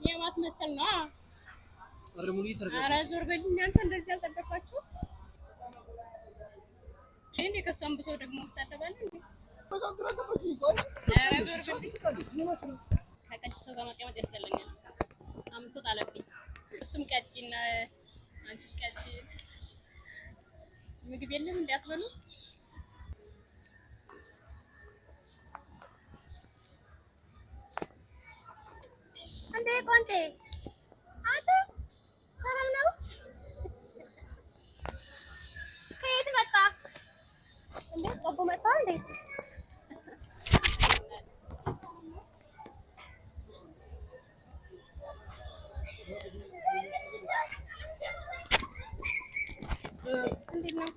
የማስመሰል ነው። ኧረ ዞር በል እናንተ እንደዚህ አልጠበኳችሁ እንዴ? ከሷም ብሶ ደግሞ ይሳደባል እንዴ? ከቀጭ ሰው ጋር መቀመጥ ያስጠላኛል። አምቶ ጣለብኝ። እሱም ቀጭን አንቺም ቀጭን። ምግብ የለም እንዴ አትበሉ? እንዴ ቆንጤ አንተ ሰላም ነው? ከየት መጣ እንዴ? ቆቦ መጣ እንዴ? እንዴት ነው?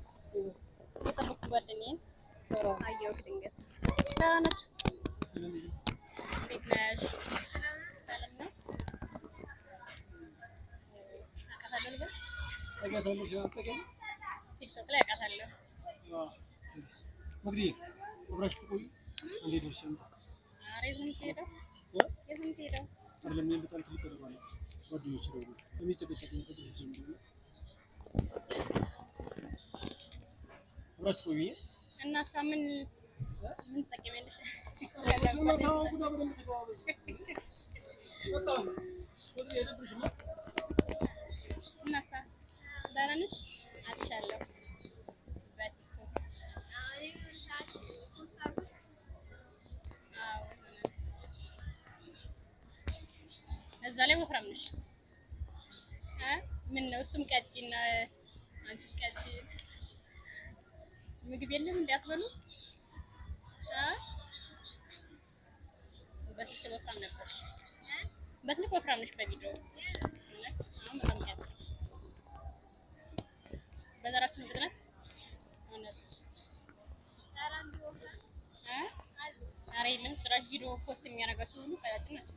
የጠበኩት ጓደኛዬን አየሁት ድንገት። ደህና ነች? እንዴት ነሽ? ሰላም ነው? አውቃታለሁ ቲክቶክ ላይ አውቃታለሁ። ኧረ የት ነው የምትሄደው? የት ነው የምትሄደው? እናሳ ምን ትጠቀሚያለሽ? እናሳ ደህና ነሽ? አውቅሻለሁ በቲክቶክ። እዛ ላይ ወፍራም ነሽ። ምን ነው እሱም ቀጭን አንቺም ቀጭን። ምግብ የለም እንዴ አትበሉ? በስልክ ወፍራም ነበርሽ። በስልክ ወፍራም ነሽ በቪዲዮ። አሁን በጣም ያጥሽ። በዘራችን ግጥነት እውነት ኧረ የለም ጭራሽ ቪዲዮ ፖስት የሚያደርጋችሁ ሁሉ ቀያጭን ናቸው።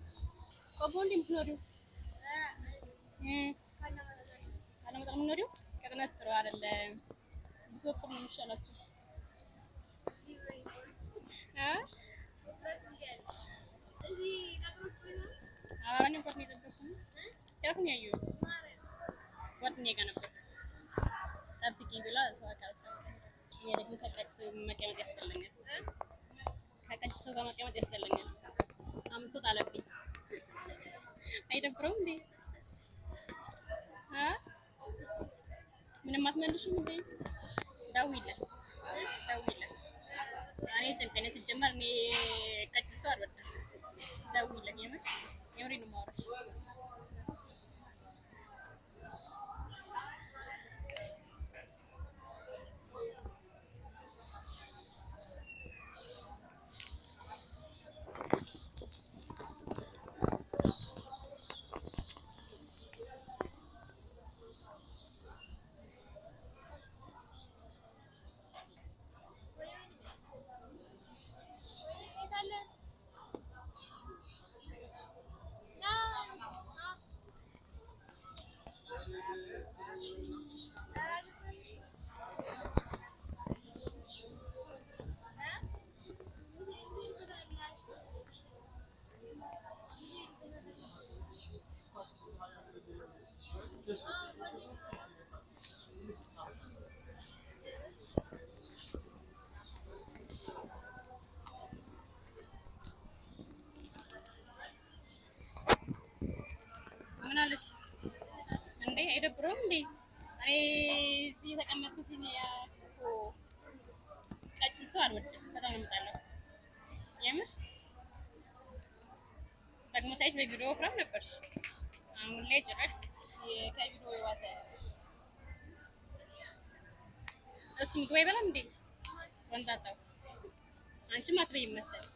ቆቦ እንዴ የምትኖሪው? አለመጣ የምትኖሪው? ቅጥነት ጥሩ አይደለም። ብትወፍሩ ነው የሚሻላችሁ። እኔ እንኳን ነው የጠበኩት። ያው ነው ያየሁት። ጓደኛዬ ጋር ነበር ጠብቂኝ ብላ ሰው አቃተው። እኔ ደግሞ ከቀጭ ሰው መቀመጥ ያስጠላኛል። ከቀጭ ሰው ጋር መቀመጥ ያስጠላኛል። አምቶ ጣለብኝ። አይደብረውም እንዴ? ምንም አትመልሽም እንዴ? ደውይለት ደውይለት። እኔ ጭንቀኝ ሲጀመር እኔ ቀጭ ሰው አልወድም። ደውይለት የምሬን ነው የማወራሽ። ምን አለሽ እንዴ? አይደብረውም እንዴ? እኔ እዚህ የተቀመጥኩት እኮ ቀጭ ሰው አልወድም። በጣም ነው የምጠላው የምር። ደግሞ ሳይሽ በቪዲዮ ወፍራም ነበርሽ። አሁን ላይ ጭራሽ ከቪዲዮ የዋሰ። እሱ ምግብ አይበላም እንዴ? ወንጣጣው አንቺም አትበይም መሰለኝ።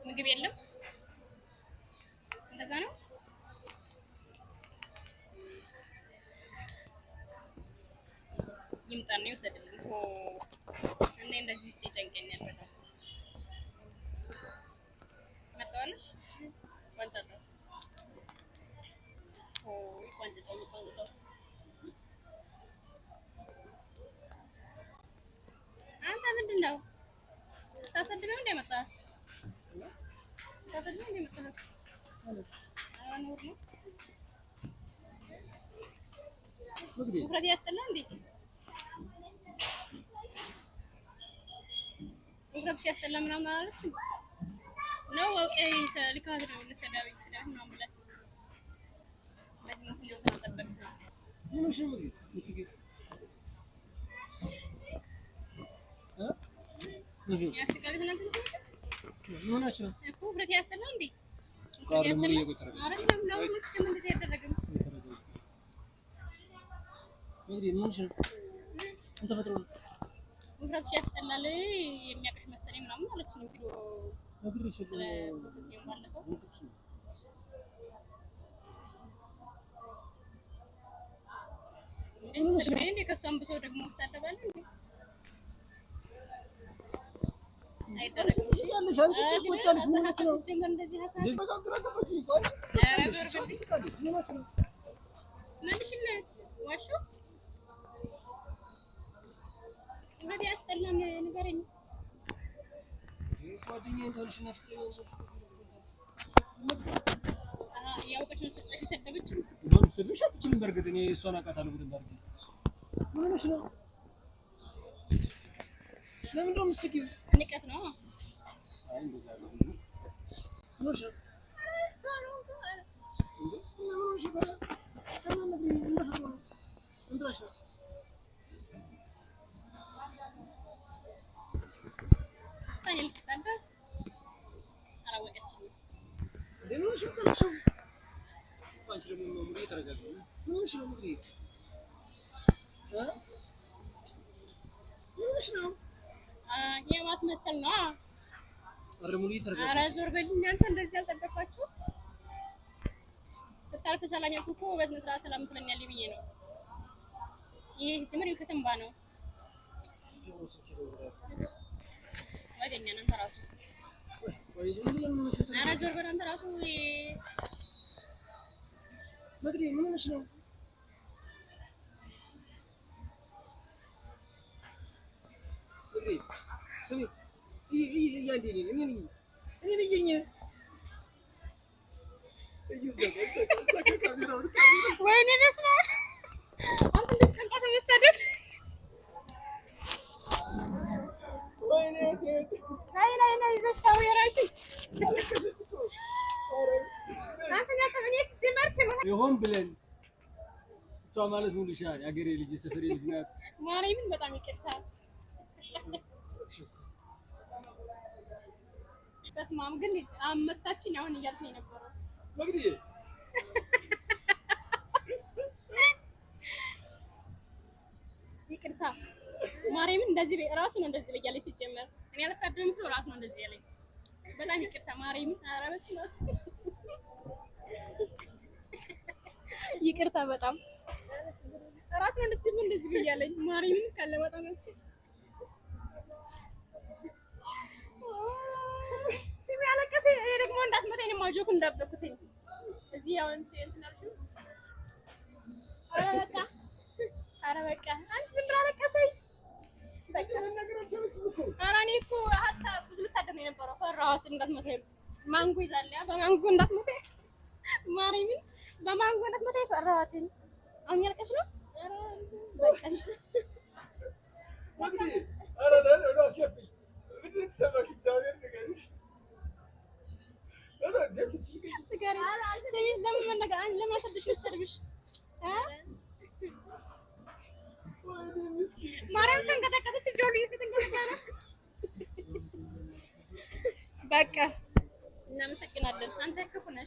ምግብ የለም እንደዛ ነው። ይምጣና ይወሰድልኝ እኮ እኔ እንደዚህ ይጨንቀኛል በጣም። መጣዋለሽ ወንጣጣው ቆንጆ አንተ ምንድን ነው ታሰድበው እንደመጣ ውፍረት ያስጠላል እንዴ? ውፍረትሽ ያስጠላ ምናምን አላለችም ነው? ልካት ነው ለሰዳዊ ይችላል ምናምን ብላ በዚህ ምክንያት ተጠበቅ ምን ሆነሽ ነው ምስኪ ያስጠላል ተናገር ምን ሆነሽ ነው እኮ ውፍረት ያስጠላ እንዴ? ቃል ምን እየቆጠረ አይደለም ነው እስኪ ምን እንደዚህ ያደረገም እንግዲህ ምን ሆነሽ ነው ምን ተፈጥሮ ነው ውፍረትሽ ያስጠላል የሚያቀሽ መሰለኝ ምናምን አለች ነው ቪዲዮ ነግሬሽ ስለዚህ ባለፈው እንዴ ከሷም ብሶ ደግሞ ወሰደባል እንዴ አይደረግም ያለሽ አንቺ ቆጫለሽ ምን ሆነሽ ነው እንደዚህ ሀሳብ ደጋግራ ገባሽ ይባል ምን ሆነሽ ነው መልሽለ ዋሾ ወዲያ ያስጠላም ንገረኝ ጓደኛዬ እንታልሽ ናፍቀኝ ያውቀች ነው ሰደበች ነው ስለሽ አትችልም በርግጥ እኔ እሷን አውቃታለሁ በደንብ አድርጌ ምን ሆነሽ ነው ለምን ደም ምስኪን ንቀት ነው አይ እንደዛ ነው ምን ሆነሽ ነው የማስመሰል ነው። ኧረ ዞር በልኝ አንተ እንደዚህ አልጠበቅኳቸው ስታልፍ ሰላም ያልኩህ እኮ በስነ ስርዓት ሰላም ትለኛለህ ብዬ ነው። ይሄ ትምር ከተምባ ነው ወደኛ አንተ ራሱ ኧረ ዞር በል አንተ ራሱ መግዲ ምን ሆነሽ ነው መግዲ ስሚ እያንዴ እኔ ወይኔ በስመ አብ አንተ እንዴት ቀንቀስ መሰደብ ወይኔ ላይ ዘታው የራሽ አንተኛ ከምን ሲጀመርክ ይሆን ብለን እሷ ማለት ሙሉ ሻር ያገሬ ልጅ ሰፈሬ ልጅ ናት ማርያምን በጣም ይቅርታ በስማም ግን አመታችን አሁን እያልኩኝ ነበር መግዲ ይቅርታ ማርያምን እንደዚህ ራሱ ነው እንደዚህ በያለኝ ሲጀመር እኔ አላሳደም ሰው ራሱ ነው እንደዚህ ያለኝ በጣም ይቅርታ ማርያምን ኧረ በስመ አብ ይቅርታ በጣም ራሱ ነው እንደዚህ በያለኝ ማርያምን ካለ በጣም ነው ያለቀሰ ይሄ ደግሞ እንዳትመታኝ ነው ማጆክ እንዳበኩትኝ እዚህ አሁን እንትናችሁ ኧረ በቃ አንቺ ዝም ብላ አለቀሰኝ በቃ ነገር አልቻለችም እኮ ኧረ እኔ እኮ ሀታ ብዙ ልሳደብ ነው የነበረው ፈራኋት እንዳትመታኝ ማንጎ ይዛል ያ በማንጎ እንዳትመታኝ ማርያምን በማንጎ እንዳትመታኝ ፈራኋት አሁን ያልቀሽ ነው ኧረ በቃ ኧረ ነው አስሸፊ ምንድን ተሰማሽ እግዚአብሔር ንገሪሽ ማርያም ተንቀጠቀጠች ጆሊ በቃ እናመሰግናለን አንተ ክፉ ነሽ